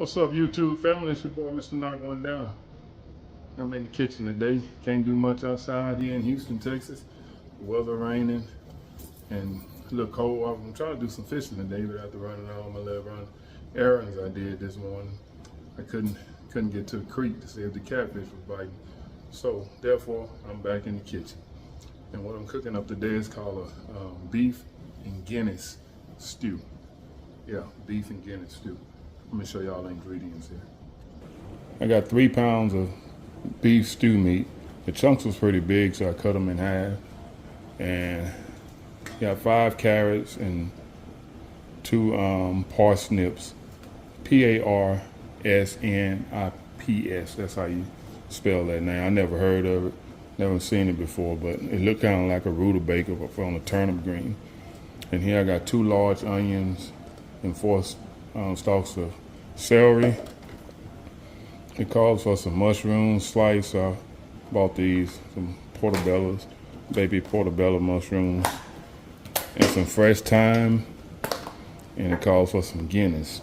What's up, YouTube family? It's your boy, Mr. Knock One Down. I'm in the kitchen today. Can't do much outside here in Houston, Texas. The weather raining and a little cold. I'm trying to do some fishing today, but after running all my little errands I did this morning, I couldn't get to the creek to see if the catfish was biting. So therefore, I'm back in the kitchen. And what I'm cooking up today is called a beef and Guinness stew. Yeah, beef and Guinness stew. Let me show y'all the ingredients here. I got 3 pounds of beef stew meat. The chunks was pretty big, so I cut them in half. And got 5 carrots and 2 parsnips. Parsnips. That's how you spell that name. I never heard of it, never seen it before, but it looked kind of like a rutabaga on a turnip green. And here I got 2 large onions and 4 stalks of celery. It calls for some mushrooms sliced. I bought these, some portobellos, baby portobello mushrooms, and some fresh thyme. And it calls for some Guinness.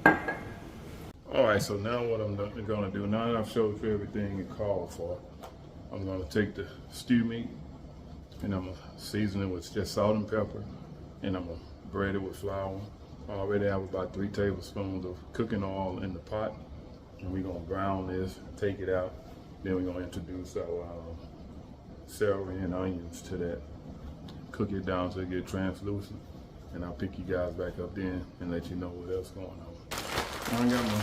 All right, so now what I'm gonna do, now that I've showed you everything it called for, I'm gonna take the stew meat and I'm gonna season it with just salt and pepper, and I'm gonna bread it with flour. I already have about 3 tablespoons of cooking oil in the pot, and we're gonna brown this, take it out, then we're gonna introduce our celery and onions to that. Cook it down till it get translucent, and I'll pick you guys back up then and let you know what else going on. I got my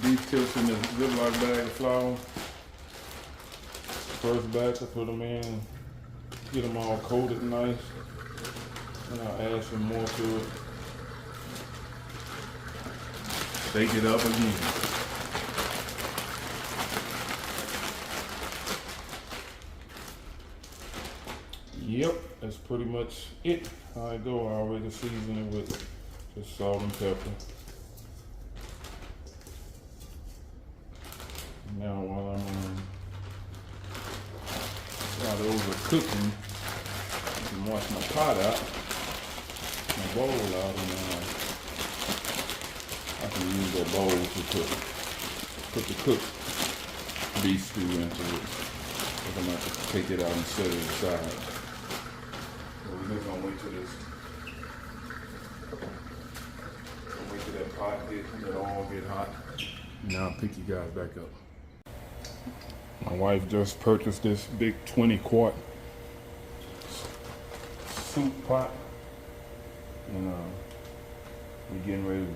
beef tips in this Ziploc bag of flour. First batch, I put them in, get them all coated nice, and I'll add some more to it. Bake it up again. Yep, that's pretty much it. How I go, I already seasoned it with just salt and pepper. Now while those are cooking, I can wash my pot out, my bowl out, and I can use that bowl to put the cooked beef stew into it. I'm gonna have to take it out and set it aside. So we're just gonna wait till that pot that all get hot. Now I'll pick you guys back up. My wife just purchased this big 20-quart soup pot, and we're getting ready to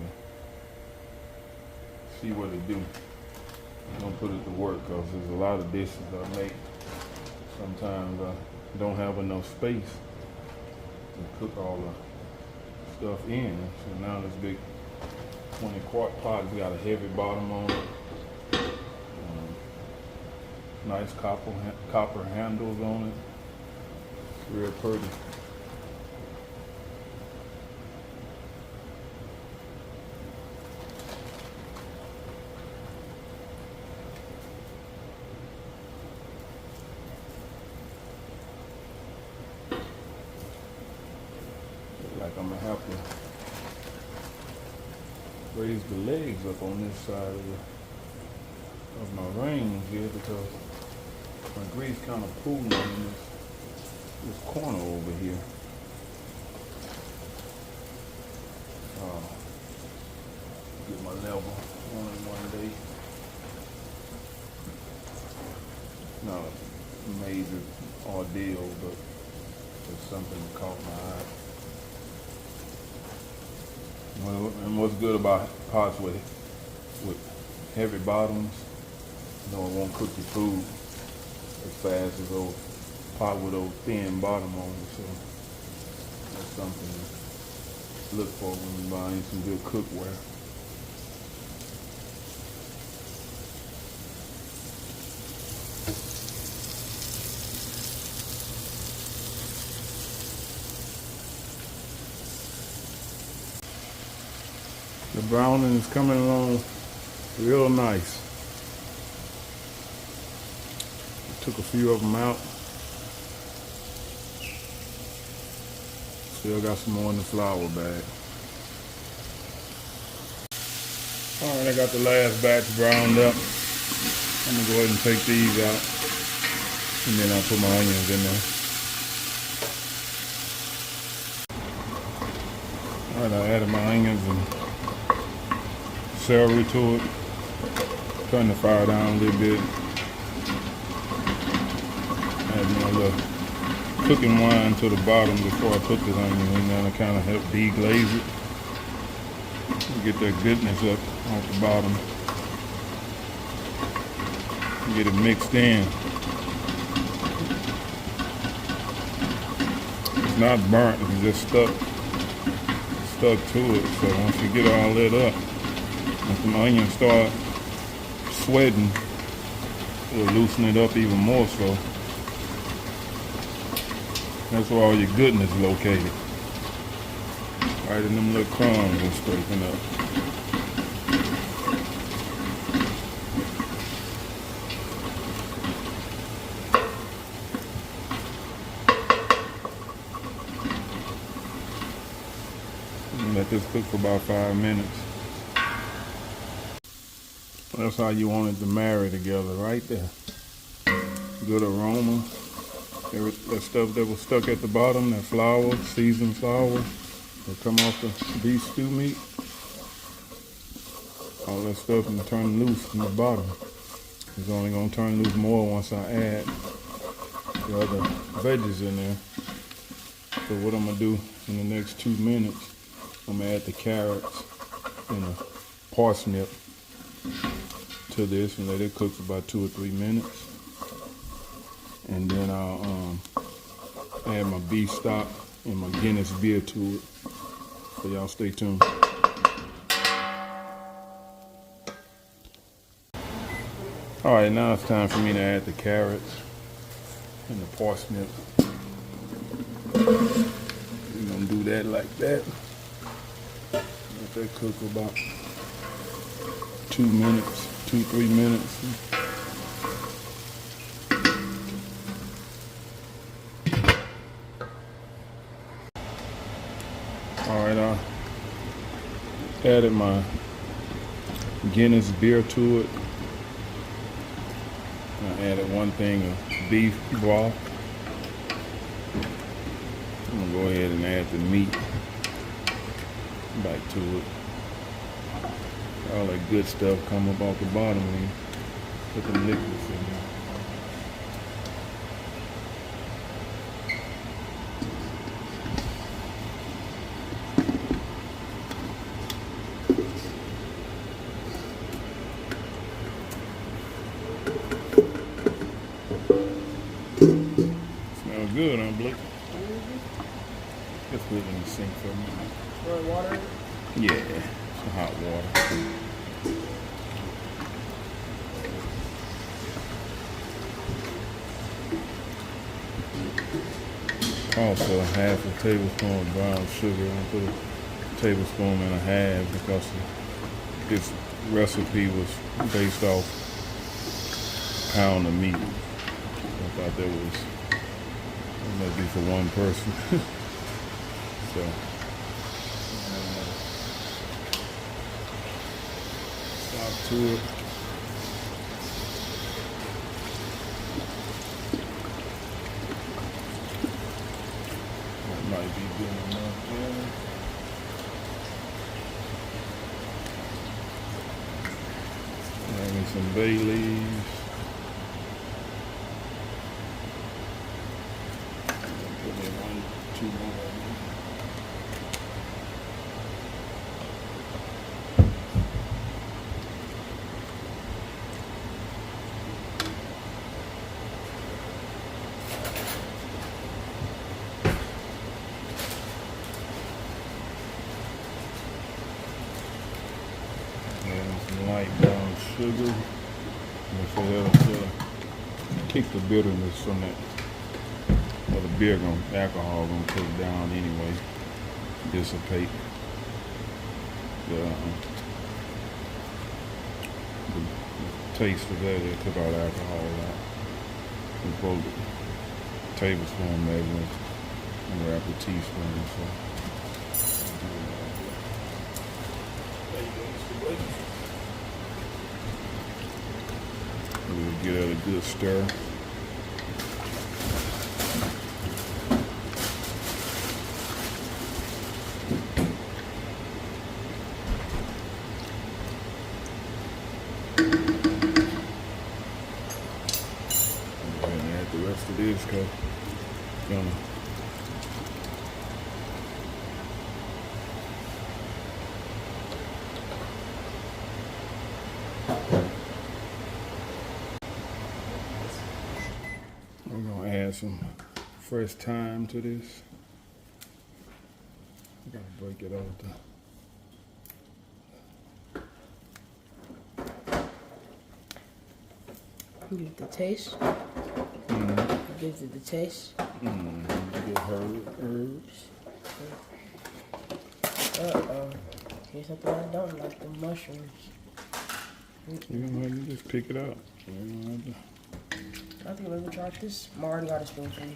see what it do. I'm gonna put it to work because there's a lot of dishes I make. Sometimes I don't have enough space to cook all the stuff in. So now this big 20-quart pot, we got a heavy bottom on it. Nice copper handles on it. It's real pretty. Like I'm gonna have to raise the legs up on this side of my range here because my grease kind of pooling in this corner over here. Get my level on in one day. Not a major ordeal, but it's something that caught my eye. Well, and what's good about pots with heavy bottoms, you know, it won't cook your food as fast as those pot with those thin bottom on it. So that's something to look for when you're buying some good cookware. The browning is coming along real nice. Took a few of them out. Still got some more in the flour bag. All right, I got the last batch browned up. I'm gonna go ahead and take these out, and then I'll put my onions in there. All right, I added my onions and celery to it. Turn the fire down a little bit. Add me a little cooking wine to the bottom before I put this onion in there to kind of help deglaze it. Get that goodness up off the bottom. Get it mixed in. It's not burnt, it's just stuck to it. So once you get all lit up, once the onions start sweating, it'll loosen it up even more so. That's where all your goodness is located. Right in them little crumbs and scraping up. And let this cook for about 5 minutes. That's how you want it to marry together, right there. Good aroma. That stuff that was stuck at the bottom, that flour, seasoned flour, that come off the beef stew meat. All that stuff and turn loose from the bottom. It's only gonna turn loose more once I add the other veggies in there. So what I'm gonna do in the next 2 minutes, I'm gonna add the carrots and a parsnip to this and let it cook for about 2 or 3 minutes. And then I'll add my beef stock and my Guinness beer to it. So y'all stay tuned. All right, now it's time for me to add the carrots and the parsnip. We're gonna do that like that. Let that cook for about 2 minutes, 2-3 minutes. All right, I added my Guinness beer to it. I added 1 thing of beef broth. I'm gonna go ahead and add the meat back to it. All that good stuff come up off the bottom when you put the liquids in there. Smells good, huh, Blake? Let's put it in the sink for a minute. Boil water? Yeah, some hot water. Also, half a tablespoon of brown sugar. I put a tablespoon and a half because this recipe was based off a pound of meat. I thought that might be for 1 person. So, salt to it. That might be good enough there. Add me some bay leaves. Put in 1, 2 more. Some light brown sugar. So that'll keep the bitterness from that. Well, the beer alcohol gonna cook down anyway, dissipate the taste of that. It took all the alcohol out. We both tablespoon measurement and wrap a teaspoon. So. There you go, Mr. Blake. We'll give it a good stir. And add the rest of this because gonna we're gonna add some fresh thyme to this. I gotta break it off Get the taste. Gives it the taste. Get herbs. Here's something I don't like, the mushrooms. You don't have to just pick it up. You don't have to. I think we're gonna try this. I already got a spoon for you.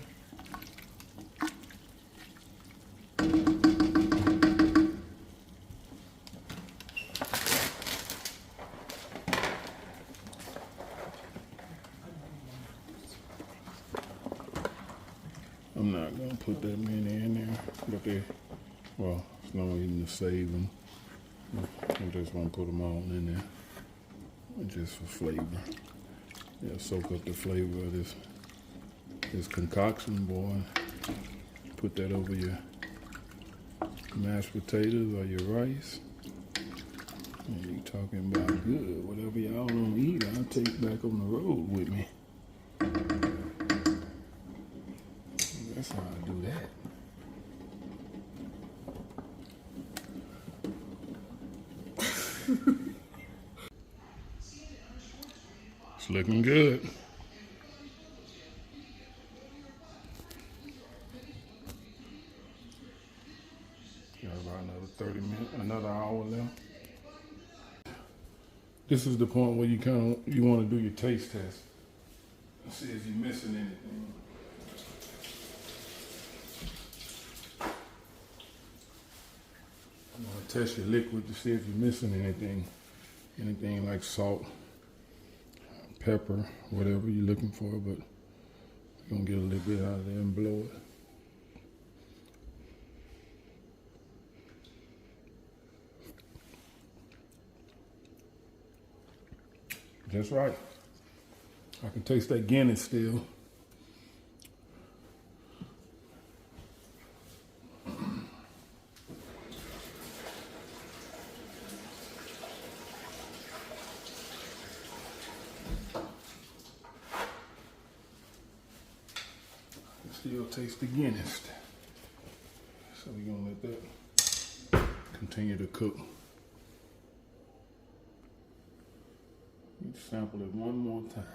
I'm not gonna put that many in there, but well, it's no reason to save them. I just want to put them all in there, just for flavor. Yeah, soak up the flavor of this concoction, boy. Put that over your mashed potatoes or your rice. And you talking about good. Whatever y'all don't eat, I'll take back on the road with me. That's how I do that. It's looking good. Got about another 30 minutes, another hour left. This is the point where you want to do your taste test. See if you're missing anything. I'm gonna test your liquid to see if you're missing anything like salt, pepper, whatever you're looking for, but you're gonna get a little bit out of there and blow it. Just right. I can taste that Guinness still. Still taste the Guinness. So we're gonna let that continue to cook. Sample it one more time.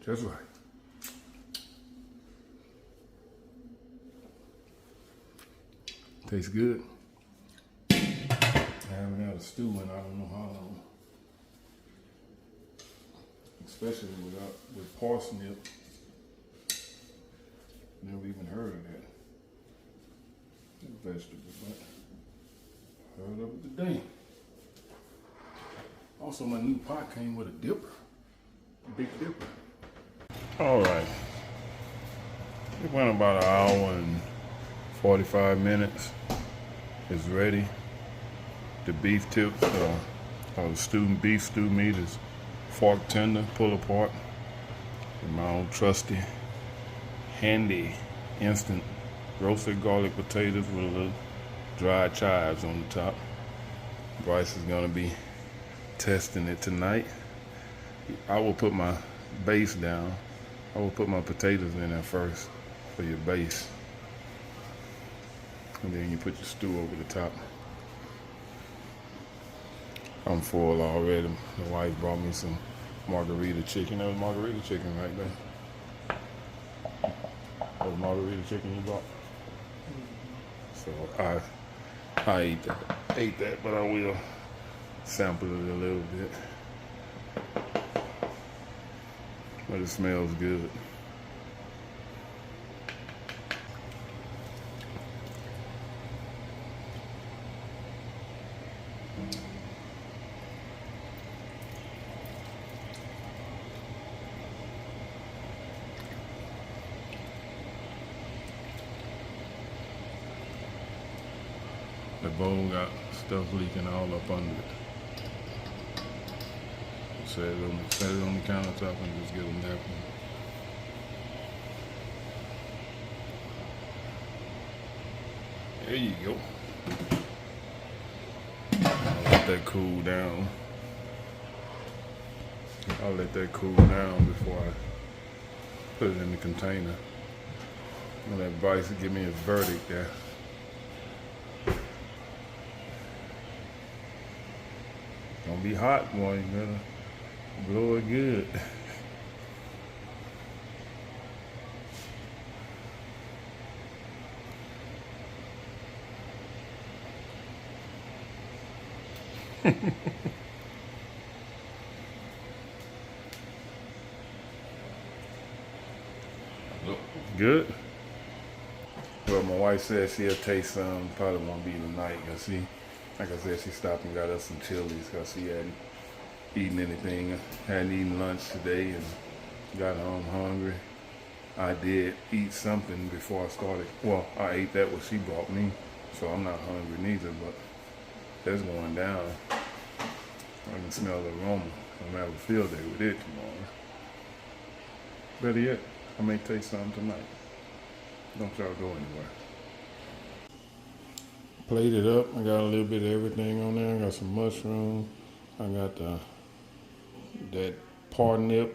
Just right. Tastes good. I haven't had a stew in I don't know how long. Especially with parsnip. Never even heard of that vegetable, but heard of it today. Also, my new pot came with a dipper, a big dipper. All right, it went about an hour and 45 minutes. It's ready. The beef tips, or the beef stew meat is fork tender, pull apart. And my old trusty, handy, instant roasted garlic potatoes with a little dried chives on the top. Bryce is gonna be testing it tonight. I will put my base down. I will put my potatoes in there first for your base. And then you put your stew over the top. I'm full already. The wife brought me some margarita chicken. That was margarita chicken right there. That was margarita chicken you bought. So I ate that, but I will sample it a little bit. But it smells good. The bowl got stuff leaking all up under it. Set it on the countertop and just get a napkin. There you go. I'll let that cool down. I'll let that cool down before I put it in the container. And let Bryce give me his verdict there. Gonna be hot, boy. You gotta blow it good. Good. Well, my wife said she'll taste some. Probably won't be tonight. Cause she, like I said, she stopped and got us some Chili's because she hadn't eaten anything. Hadn't eaten lunch today and got home hungry. I did eat something before I started. Well, I ate that what she brought me, so I'm not hungry neither. But that's going down. I can smell the aroma. I'm gonna have a field day with it tomorrow. Better yet, I may taste something tonight. Don't y'all go anywhere. Plate it up. I got a little bit of everything on there. I got some mushroom. I got that parsnip,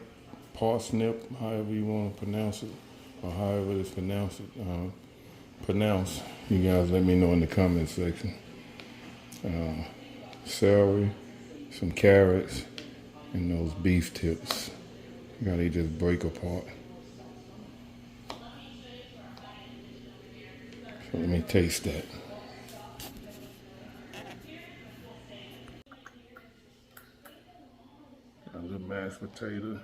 however you want to pronounce it, or however it's pronounced. You guys let me know in the comment section. Celery, some carrots, and those beef tips. You gotta just break apart. So let me taste that. A little mashed potato.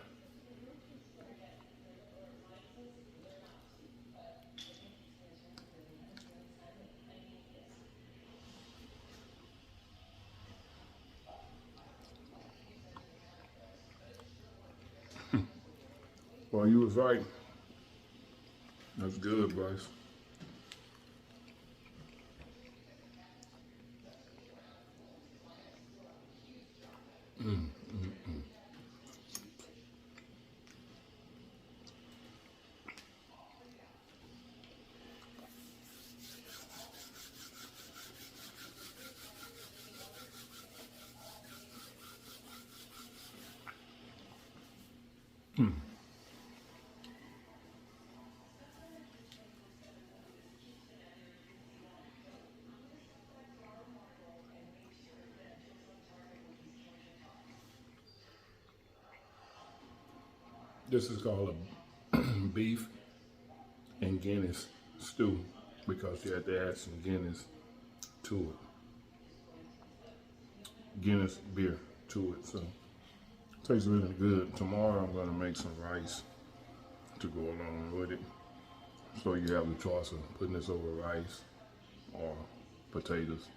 Well, you was right. That's good, Bryce. This is called a beef and Guinness stew because you have to add some Guinness to it. Guinness beer to it, so it tastes really good. Tomorrow I'm gonna make some rice to go along with it. So you have the choice of putting this over rice or potatoes.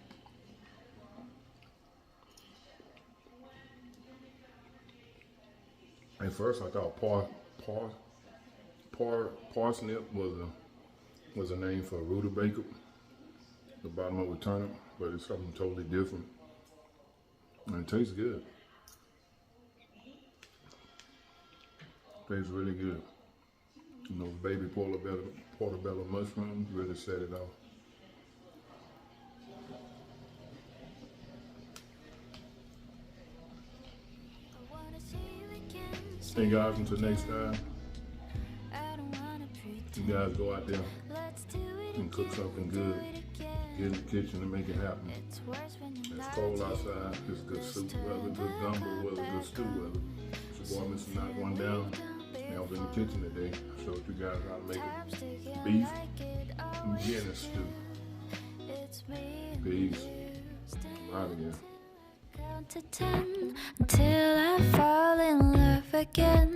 At first, I thought parsnip was a name for a rutabaga, the bottom of a turnip, but it's something totally different. And it tastes good. Tastes really good. And those baby portobello mushrooms really set it off. Hey guys, until next time, you guys go out there and cook something good. Get in the kitchen and make it happen. It's cold outside, it's good soup weather, good gumbo weather, good stew weather. It's your boy Mr. Knock One Down. I was in the kitchen today. I showed you guys how to make it. Beef and Guinness stew. Peace. I'm out of here. Count to 10 until I fall in love again.